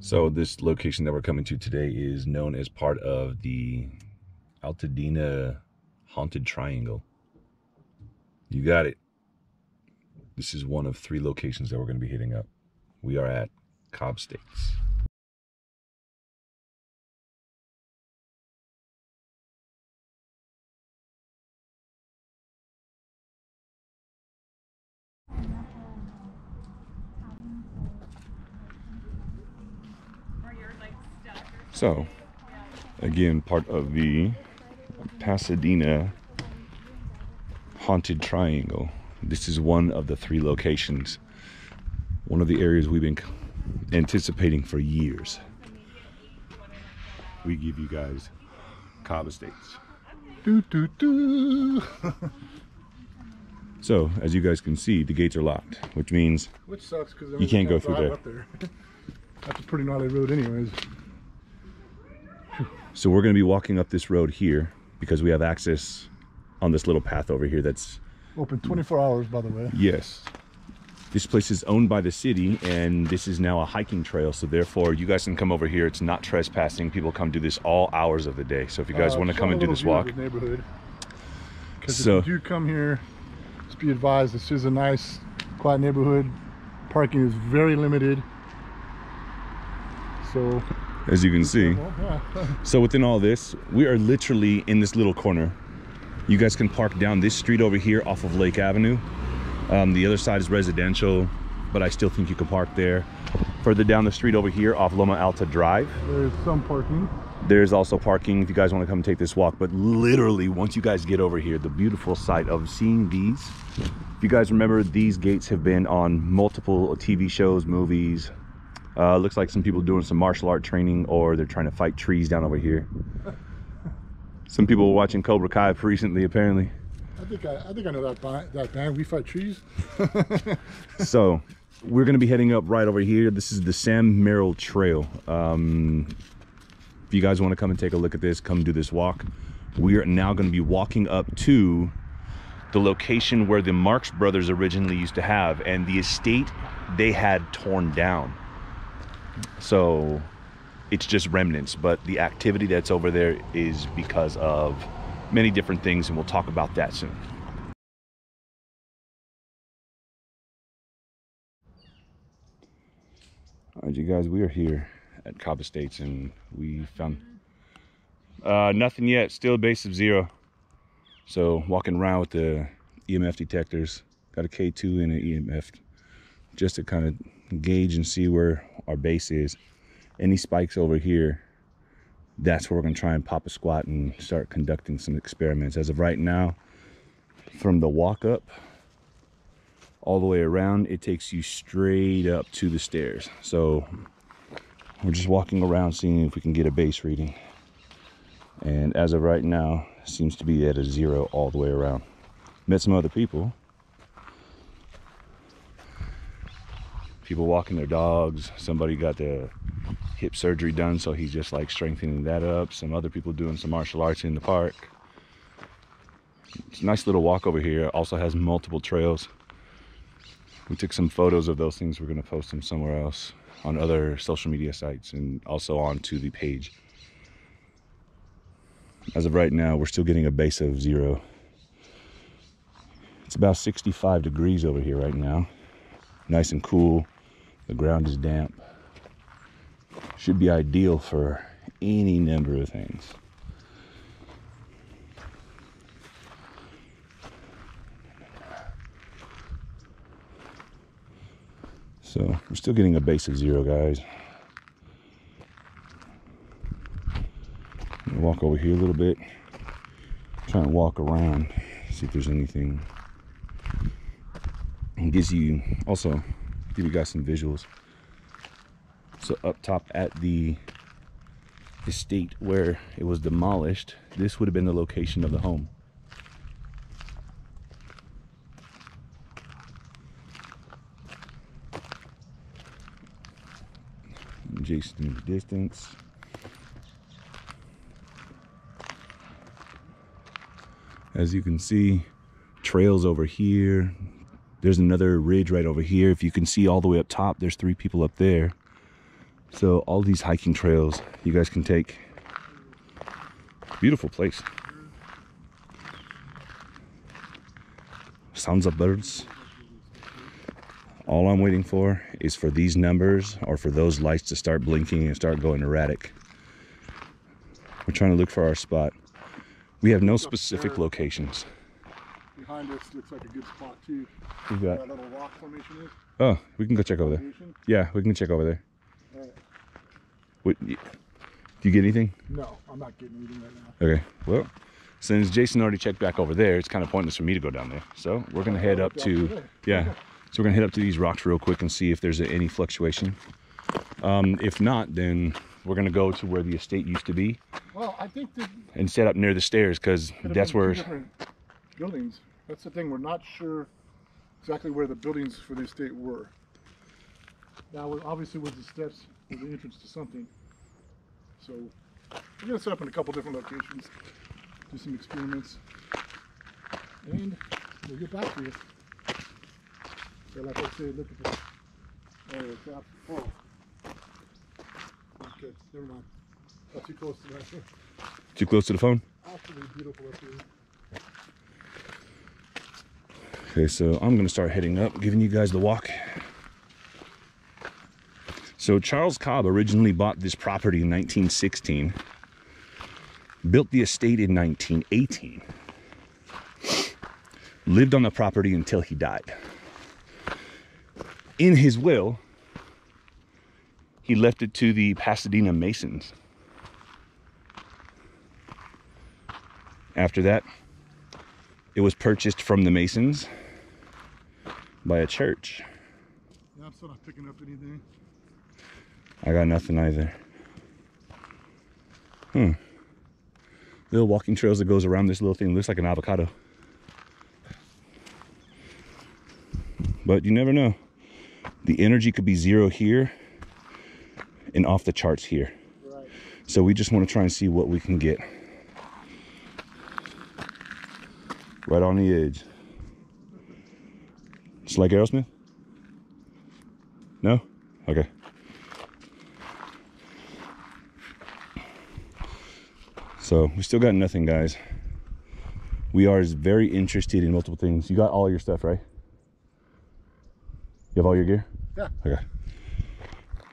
So this location that we're coming to today is known as part of the Altadena Haunted Triangle. You got it. This is one of 3 locations that we're going to be hitting up. We are at Cobb States. So, again, part of the Pasadena Haunted Triangle. This is one of the 3 locations. One of the areas we've been anticipating for years. We give you guys Cobb Estates. Doo, doo, doo. So, as you guys can see, the gates are locked, which means sucks because you can't go through there. Up there. That's a pretty gnarly road anyways. So we're going to be walking up this road here because we have access on this little path over here that's open 24 hours, by the way. Yes. This place is owned by the city, and this is now a hiking trail, so therefore you guys can come over here. It's not trespassing. People come do this all hours of the day. So if you guys want to come and do this walk. Neighborhood. Because if you do come here, just be advised, this is a nice, quiet neighborhood. Parking is very limited. So, as you can see. So within all this, we are literally in this little corner. You guys can park down this street over here off of Lake Avenue. The other side is residential, but I still think you can park there. Further down the street over here off Loma Alta Drive. There's some parking. There's also parking if you guys want to come and take this walk. But literally, once you guys get over here, the beautiful sight of seeing these. If you guys remember, these gates have been on multiple TV shows, movies. Looks like some people doing some martial art training, or they're trying to fight trees down over here. Some people were watching Cobra Kai recently, apparently. I think I know that band. We Fight Trees. So we're going to be heading up right over here. This is the Sam Merrill Trail. If you guys want to come and take a look at this, come do this walk. We are now going to be walking up to the location where the Marx Brothers originally used to have, and the estate they had torn down. So it's just remnants, but the activity that's over there is because of many different things, and we'll talk about that soon. All right, you guys, we are here at Cobb Estates, and we found nothing yet. Still a base of 0. So walking around with the EMF detectors, got a K2 and an EMF, just to kind of gauge and see where our base is. Any spikes over here, that's where we're going to try and pop a squat and start conducting some experiments. As of right now, from the walk up all the way around, it takes you straight up to the stairs. So we're just walking around seeing if we can get a base reading, and as of right now, it seems to be at a 0 all the way around. Met some other people walking their dogs. Somebody got the hip surgery done, so he's just like strengthening that up. Some other people doing some martial arts in the park. It's a nice little walk over here. Also has multiple trails. We took some photos of those things. We're going to post them somewhere else on other social media sites and also onto the page. As of right now, we're still getting a base of 0. It's about 65 degrees over here right now. Nice and cool. The ground is damp. Should be ideal for any number of things. So we're still getting a base of 0, guys. I'm gonna walk over here a little bit. Try and walk around, see if there's anything. And gives you also give you guys some visuals. So up top at the estate where it was demolished, this would have been the location of the home. Jason in the distance. As you can see, trails over here. There's another ridge right over here. If you can see all the way up top, there's 3 people up there. So all these hiking trails you guys can take. Beautiful place. Sounds of birds. All I'm waiting for is for these numbers or for those lights to start blinking and start going erratic. We're trying to look for our spot. We have no specific locations. Behind us looks like a good spot too. We've got that little rock formation is. Oh, we can go check over there. Yeah, we can check over there. All right. What, do you get anything? No, I'm not getting anything right now. Okay, well, since Jason already checked back over there, it's kind of pointless for me to go down there. So we're gonna head up to, yeah. So we're gonna head up to these rocks real quick and see if there's any fluctuation. If not, then we're gonna go to where the estate used to be. Well, I think that and set up near the stairs because that's where. Buildings. That's the thing. We're not sure exactly where the buildings for the estate were. That was obviously was the steps or the entrance to something. So we're gonna set up in a couple different locations, do some experiments, and we'll get back to you. So like I said, look at this. Oh, okay, never mind. Not too close to that. Too close to the phone? Absolutely beautiful up here. Okay, so I'm gonna start heading up, giving you guys the walk. So Charles Cobb originally bought this property in 1916, built the estate in 1918, lived on the property until he died. In his will, he left it to the Pasadena Masons. After that, it was purchased from the Masons by a church. Yeah, I'm still not picking up anything. I got nothing either. Little walking trails that goes around this little thing. Looks like an avocado. But you never know. The energy could be zero here and off the charts here. Right. So we just want to try and see what we can get. Right on the edge. Just like Aerosmith? No? Okay. So we still got nothing, guys. We are very interested in multiple things. You got all your stuff, right? You have all your gear? Yeah. Okay.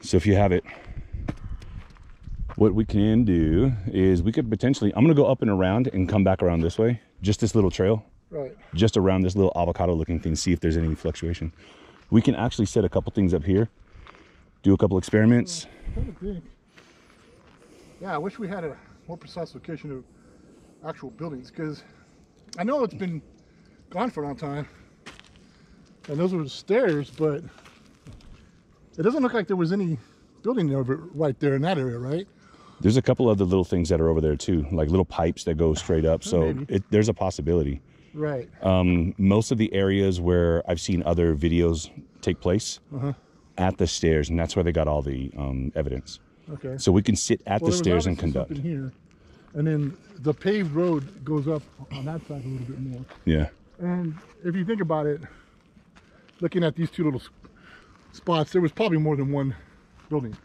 So if you have it, what we can do is we could potentially, I'm gonna go up and around and come back around this way. Just this little trail. Right. Just around this little avocado looking thing, see if there's any fluctuation. We can actually set a couple things up here, do a couple experiments. Yeah, I wish we had a more precise location of actual buildings, because I know it's been gone for a long time and those were the stairs, but it doesn't look like there was any building over right there in that area, right? There's a couple other little things that are over there too, like little pipes that go straight up. So there's a possibility. Right. Most of the areas where I've seen other videos take place at the stairs, and that's where they got all the evidence. Okay. So we can sit at the stairs and conduct. Here, and then the paved road goes up on that side a little bit more. Yeah. And if you think about it, looking at these two little spots, there was probably more than one building.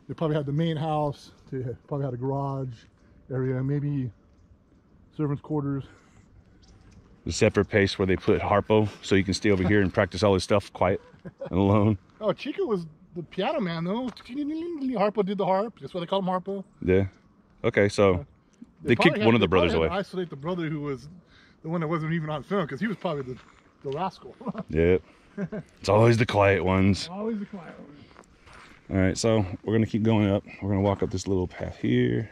They probably had the main house, they probably had a garage area, maybe servants' quarters. The separate place where they put Harpo, so you can stay over here and practice all this stuff quiet and alone. Oh, Chico was the piano man, though. Harpo did the harp. That's why they call him Harpo. Yeah. Okay, so they kicked one of the brothers away. Isolate the brother who was the one that wasn't even on film, because he was probably the rascal. Yep. It's always the quiet ones. Always the quiet ones. All right, so we're gonna keep going up. We're gonna walk up this little path here.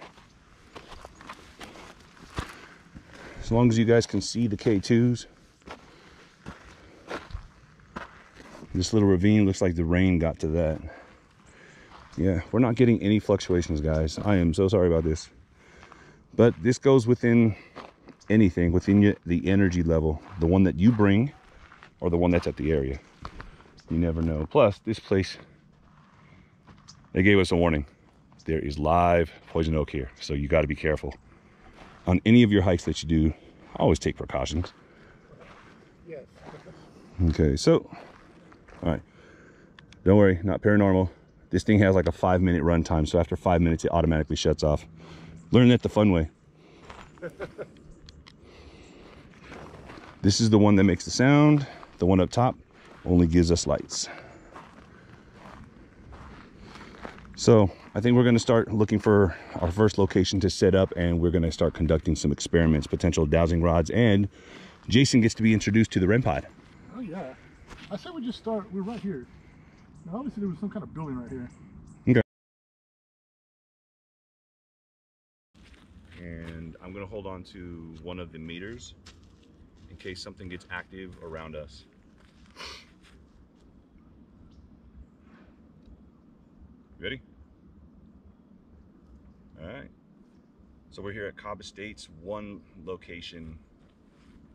As long as you guys can see the K2s. This little ravine looks like the rain got to that. Yeah, we're not getting any fluctuations, guys. I am so sorry about this. But this goes within anything, within the energy level. The one that you bring or the one that's at the area. You never know. Plus, this place, they gave us a warning. There is live poison oak here, so you got to be careful. On any of your hikes that you do, always take precautions. Yes. Okay, so, all right. Don't worry, not paranormal. This thing has like a 5-minute run time, so after 5 minutes it automatically shuts off. Learn that the fun way. This is the one that makes the sound. The one up top only gives us lights. So I think we're going to start looking for our first location to set up, and we're going to start conducting some experiments, potential dowsing rods, and Jason gets to be introduced to the REM pod. Oh yeah. I said we just start, we're right here. Now obviously there was some kind of building right here. Okay. And I'm going to hold on to one of the meters in case something gets active around us. Ready? All right. So we're here at Cobb Estates, one location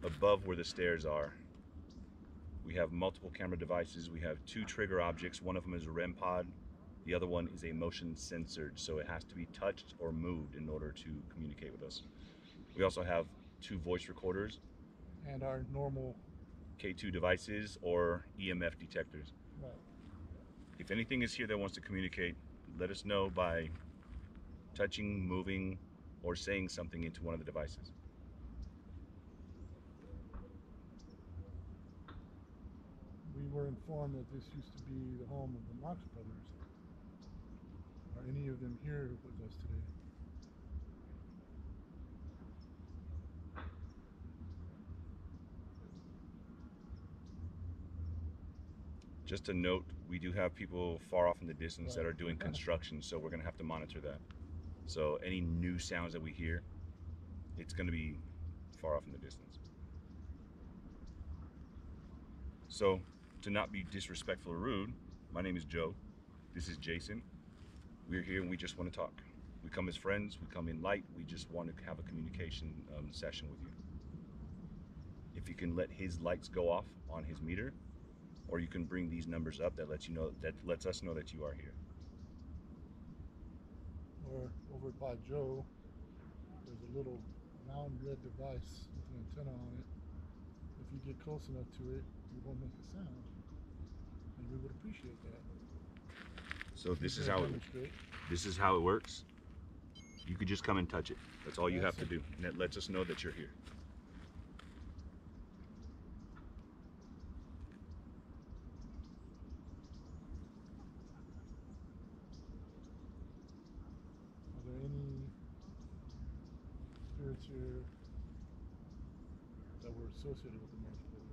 above where the stairs are. We have multiple camera devices. We have 2 trigger objects. One of them is a REM pod. The other one is a motion censored, so it has to be touched or moved in order to communicate with us. We also have 2 voice recorders. And our normal K2 devices or EMF detectors. Right. If anything is here that wants to communicate, let us know by touching, moving, or saying something into one of the devices. We were informed that this used to be the home of the Marx brothers. Are any of them here with us today? Just a note, we do have people far off in the distance that are doing construction, so we're going to have to monitor that. So any new sounds that we hear, it's going to be far off in the distance. So, to not be disrespectful or rude, my name is Joe. This is Jason. We're here and we just want to talk. We come as friends, we come in light, we just want to have a communication session with you. If you can let his lights go off on his meter, or you can bring these numbers up that lets us know that you are here. Or over by Joe, there's a little round red device with an antenna on it. If you get close enough to it, it won't make a sound, and we would appreciate that. So this is how it works. You could just come and touch it. That's all you have to do, and it lets us know that you're here. Are there any spirits here that were associated with the Marx brothers?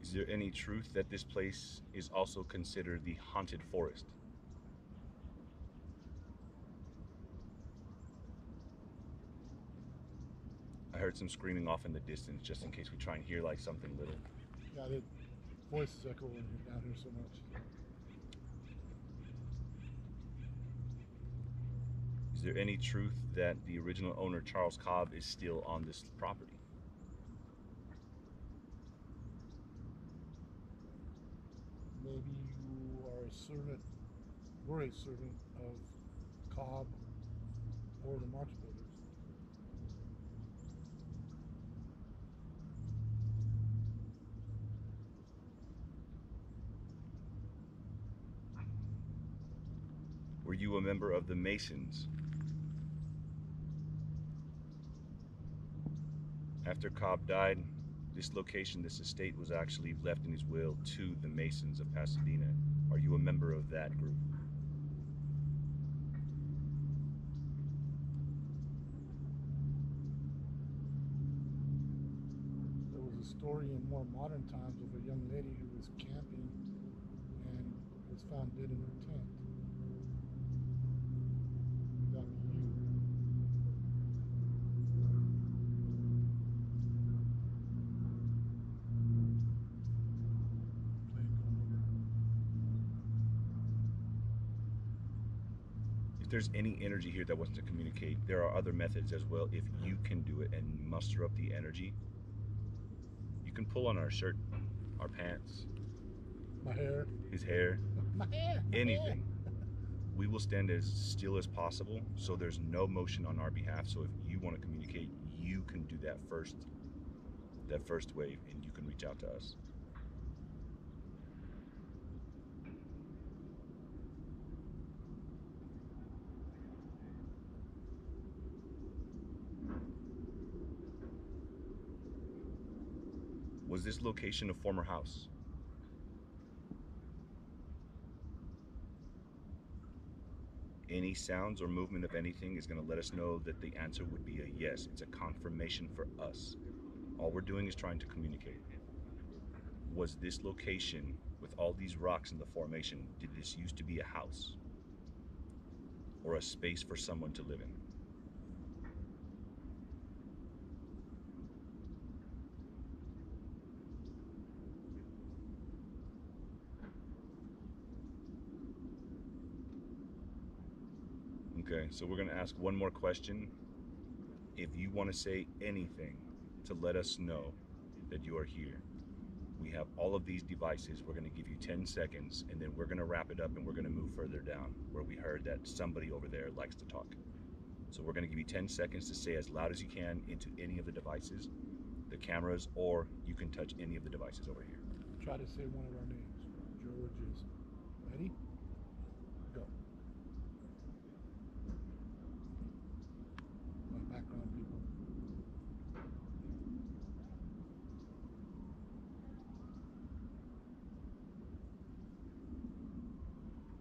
Is there any truth that this place is also considered the haunted forest? I heard some screaming off in the distance, just in case we try and hear like something little. Yeah, the voices echo down here so much. Is there any truth that the original owner, Charles Cobb, is still on this property? Maybe you are a servant, were a servant of Cobb or the Marx brothers. Were you a member of the Masons? After Cobb died, this location, this estate, was actually left in his will to the Masons of Pasadena. Are you a member of that group? There was a story in more modern times of a young lady who was camping and was found dead in her tent. Would that be you? Plane going over. If there's any energy here that wants to communicate, there are other methods as well. If you can do it and muster up the energy, you can pull on our shirt, our pants, My hair. his hair, My hair. anything. We will stand as still as possible, so there's no motion on our behalf. So if you want to communicate, you can do that first wave, and you can reach out to us. Was this location a former house? Any sounds or movement of anything is going to let us know that the answer would be a yes. It's a confirmation for us. All we're doing is trying to communicate. Was this location, with all these rocks in the formation, did this used to be a house? Or a space for someone to live in? Okay, so we're going to ask one more question. If you want to say anything to let us know that you are here, we have all of these devices. We're going to give you 10 seconds, and then we're going to wrap it up, and we're going to move further down where we heard that somebody over there likes to talk. So we're going to give you 10 seconds to say as loud as you can into any of the devices, the cameras, or you can touch any of the devices over here. Try to say one of our names. George is ready? Go. My background people.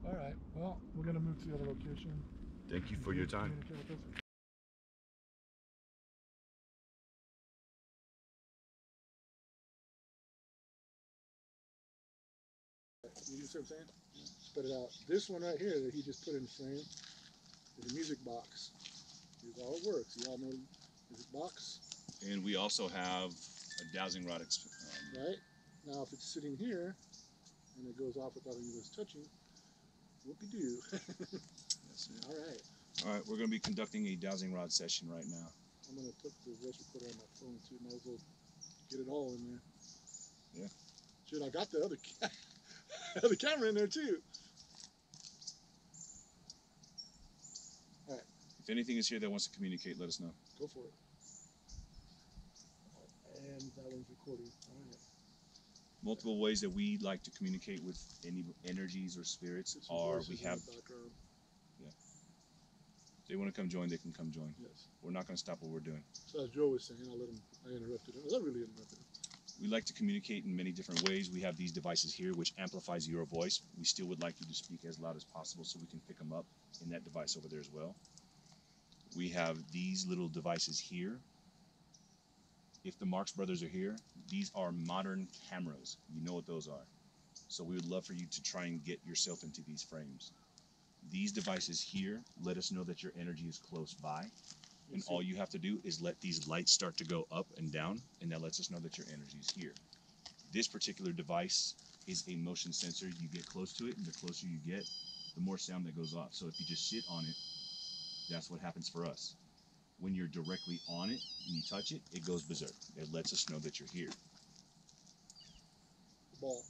All right. Well, we're going to move to the other location. Thank you for your time. You see what I'm saying? Spread it out. This one right here that he just put in frame is a music box. Here's all it works. You all know music box. And we also have a dowsing rod. Right? Now if it's sitting here and it goes off without any of us touching, whoopie-doo. That's it. All right. All right, we're going to be conducting a dowsing rod session right now. I'm going to put the voice recorder on my phone too. Might as well get it all in there. Yeah. Shit, I got the other camera in there too. All right. If anything is here that wants to communicate, let us know. Go for it. And that one's recording. All right. Multiple ways that we like to communicate with any energies or spirits are we have. Yeah. If they want to come join, they can come join. Yes. We're not going to stop what we're doing. So as Joe was saying, I interrupted him. I really interrupted him. We like to communicate in many different ways. We have these devices here, which amplifies your voice. We still would like you to speak as loud as possible so we can pick them up in that device over there as well. We have these little devices here. If the Marx brothers are here, these are modern cameras. You know what those are. So we would love for you to try and get yourself into these frames. These devices here let us know that your energy is close by. And all you have to do is let these lights start to go up and down, and that lets us know that your energy is here. This particular device is a motion sensor. You get close to it, and the closer you get, the more sound that goes off. So if you just sit on it, that's what happens for us. When you're directly on it and you touch it, it goes berserk. It lets us know that you're here. Ball.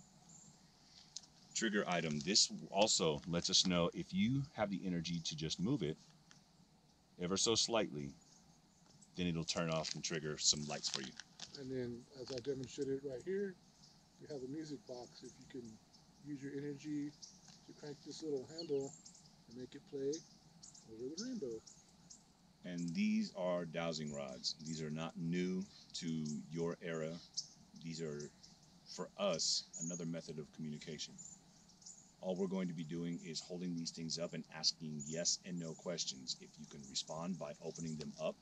Trigger item. This also lets us know if you have the energy to just move it ever so slightly, then it'll turn off and trigger some lights for you. And then, as I demonstrated right here, you have a music box. If you can use your energy to crank this little handle and make it play over the rainbow. And these are dowsing rods. These are not new to your era. These are, for us, another method of communication. All we're going to be doing is holding these things up and asking yes and no questions. If you can respond by opening them up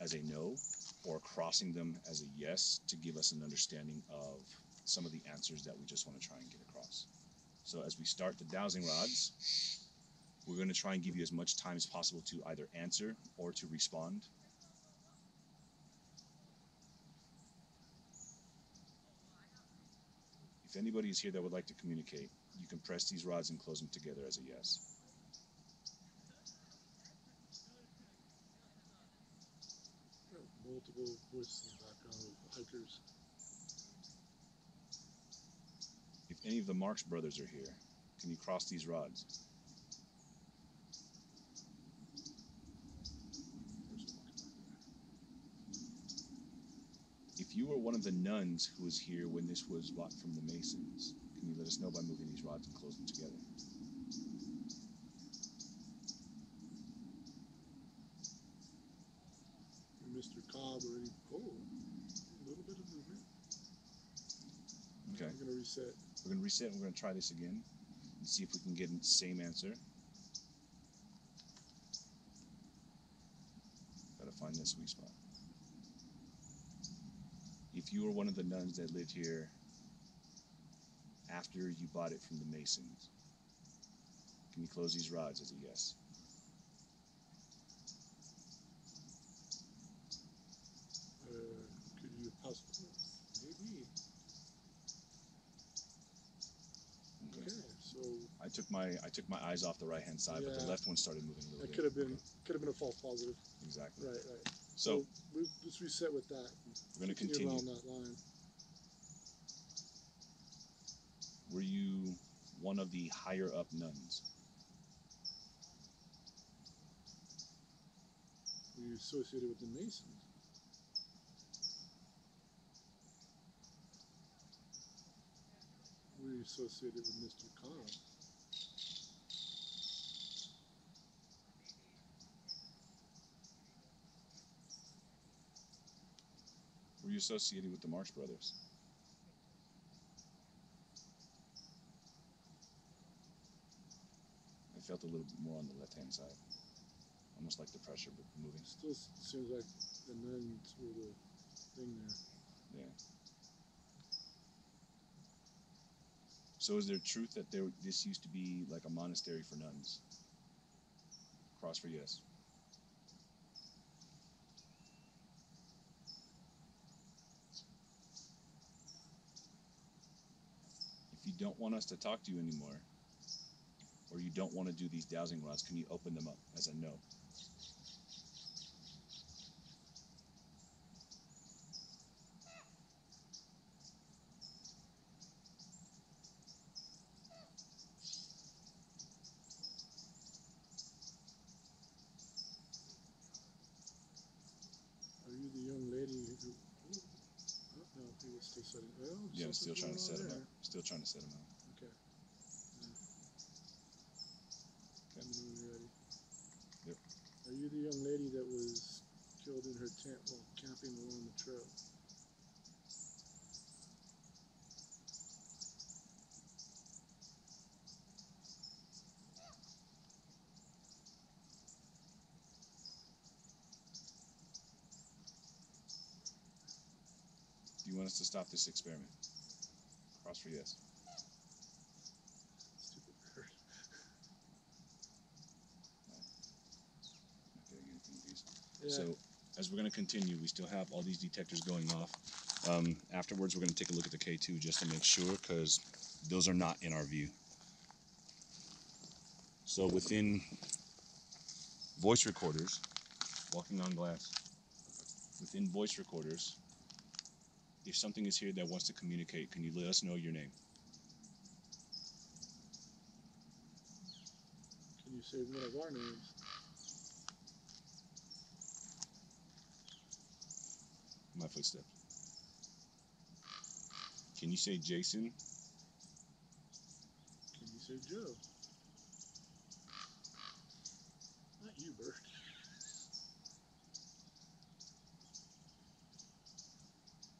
as a no or crossing them as a yes to give us an understanding of some of the answers that we just want to try and get across. So as we start the dowsing rods, we're going to try and give you as much time as possible to either answer or to respond. If anybody is here that would like to communicate, you can press these rods and close them together as a yes. Multiple voices in the background of hikers. If any of the Marx brothers are here, can you cross these rods? you were one of the nuns who was here when this was bought from the Masons, can you let us know by moving these rods and close them together? Mr. Cobb or any. Oh, a little bit of movement. Okay. I'm going to reset. We're going to reset and we're going to try this again and see if we can get the same answer. Gotta find this sweet spot. If you were one of the nuns that lived here after you bought it from the Masons, can you close these rods as a yes? Could you possibly? Maybe. Okay, so I took my eyes off the right hand side, but the Yeah. left one started moving a little that bit. could have been a false positive. Exactly. Right. So let's reset with that. we're going to continue. Around that line. Were you one of the higher up nuns? Were you associated with the Masons? Were you associated with Mr. Cobb? Were you associated with the Marx Brothers? I felt a little bit more on the left hand side. Almost like the pressure moving. Still seems like the nuns were the thing there. Yeah. So is there truth that this used to be like a monastery for nuns? Cross for yes. If you don't want us to talk to you anymore, or you don't want to do these dowsing rods, can you open them up as a no? Are you the young lady who? Oh, no, he was still setting. Well, Yeah, I'm still trying to set them there. up. Still trying to set them up. Okay. Okay. Let me know when you're ready. Yep. Are you the young lady that was killed in her tent while camping along the trail? Do you want us to stop this experiment? Cross for yes. Stupid bird. Not getting anything with these. Yeah. So, as we're going to continue, we still have all these detectors going off. Afterwards, we're going to take a look at the K2 just to make sure, because those are not in our view. So within voice recorders, walking on glass, within voice recorders, if something is here that wants to communicate, can you let us know your name? Can you say one of our names? My footsteps. Can you say Jason? Can you say Joe? Not you, Bert.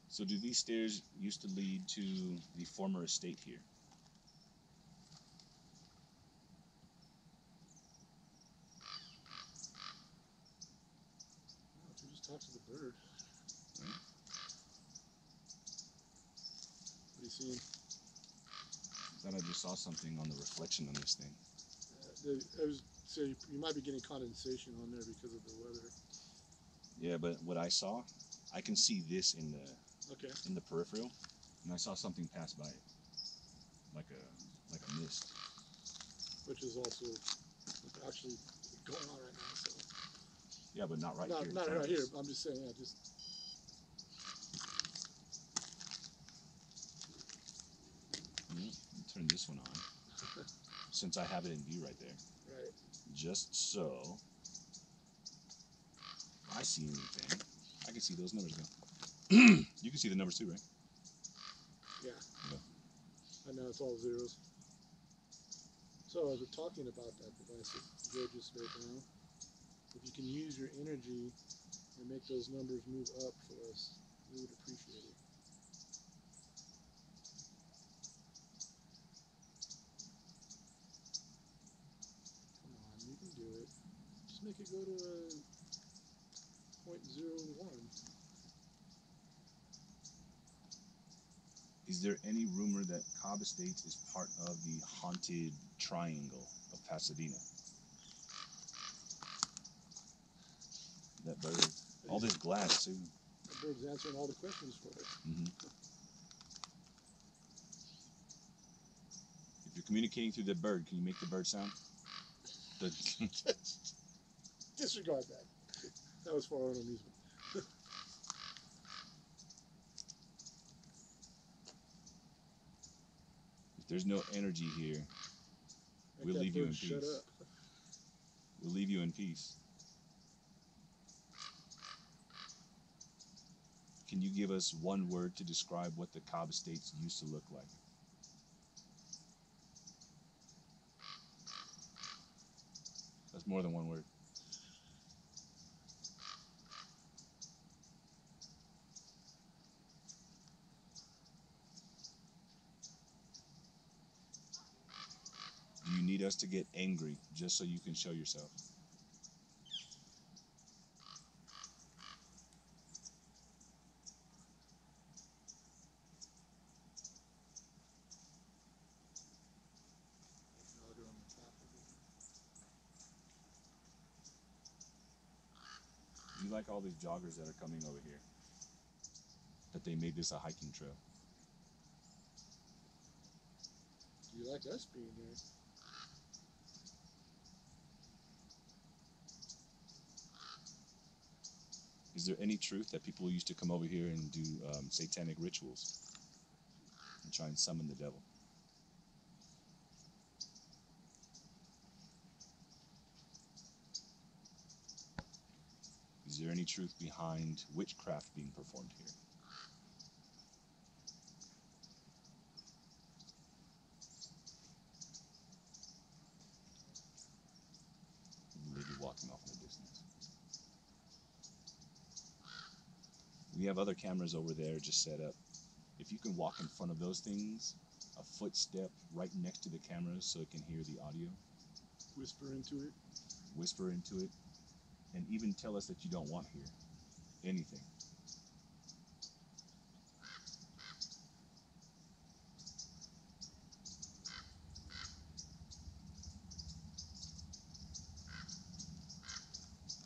So do these stairs used to lead to the former estate here? No, if you just talk to the bird. Right. What are you seeing? I thought I just saw something on the reflection on this thing. I was saying you might be getting condensation on there because of the weather. Yeah, but what I saw, I can see this in the peripheral, and I saw something pass by it, like a mist. Which is also actually going on right now. So. Yeah, but not right here. Not right here. I'm just saying, yeah, just. Turn this one on, since I have it in view right there. Right. Just so I see anything, I can see those numbers go. You can see the numbers too, right? Yeah. And now it's all zeros. So as we're talking about that device that Joe just made now, if you can use your energy and make those numbers move up for us, we would appreciate it. Come on, you can do it. Just make it go to a 0.01. Is there any rumor that Cobb Estates is part of the haunted triangle of Pasadena? That bird, all this glass too. That bird's answering all the questions for it. If you're communicating through the bird, can you make the bird sound? Disregard that. That was for our own amusement. If there's no energy here, we'll leave you in peace. Shut up. We'll leave you in peace. Can you give us one word to describe what the Cobb Estates used to look like? That's more than one word. Do you need us to get angry just so you can show yourself? You like all these joggers that are coming over here? That they made this a hiking trail? Do you like us being there? Is there any truth that people used to come over here and do satanic rituals and try and summon the devil? Is there any truth behind witchcraft being performed here? Maybe walking off in the distance. We have other cameras over there just set up. If you can walk in front of those things, a footstep right next to the cameras so it can hear the audio. Whisper into it. Whisper into it. And even tell us that you don't want to hear anything.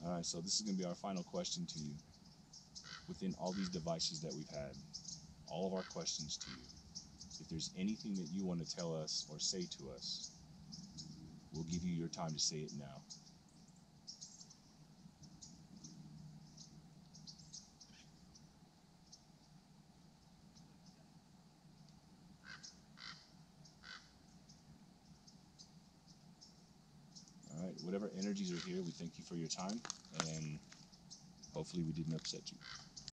All right, so this is going to be our final question to you. Within all these devices that we've had, all of our questions to you, if there's anything that you want to tell us or say to us, we'll give you your time to say it now. All right, whatever energies are here, we thank you for your time, and hopefully we didn't upset you.